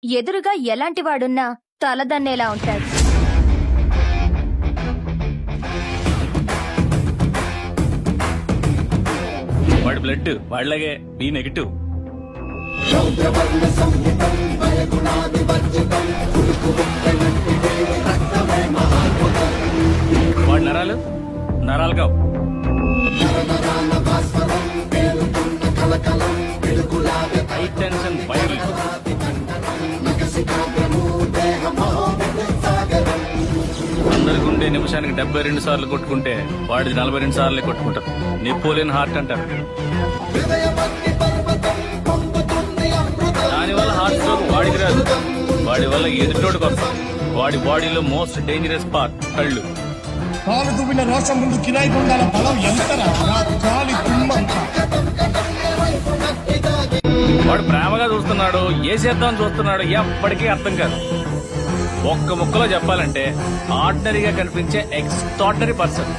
ఎదురుగా ఎలాంటి వాడున్నా తలదన్నేలా ఉంటాడు. వాడి బ్లడ్ వాళ్ళగే బి నెగిటివ్. వాడి నరాలు నరాలుగా హై టెన్షన్ ఫైర్. అందరికి ఉండే నిమిషానికి 72 సార్లు కొట్టుకుంటే వాడిది 42 సార్లు కొట్టుకుంటారు. నెపోలియన్ హార్ట్ అంటారు. దానివల్ల హార్ట్ స్ట్రోక్ వాడికి రాదు, వాడి వల్ల ఎదుటోడికి వస్తుంది. వాడి బాడీలో మోస్ట్ డేంజరస్ పార్ట్ కళ్ళు. కాలు దువ్విన రోషం ముందు కిరాయి కొండాల బలం ఎంతరా? వాడు ప్రేమగా చూస్తున్నాడు, ఏ చేద్దాం చూస్తున్నాడు ఎప్పటికీ అర్థం కాదు. ఒక్క ముక్కలో చెప్పాలంటే ఆర్డినరీగా కనిపించే ఎక్స్ట్రాడినరీ పర్సన్.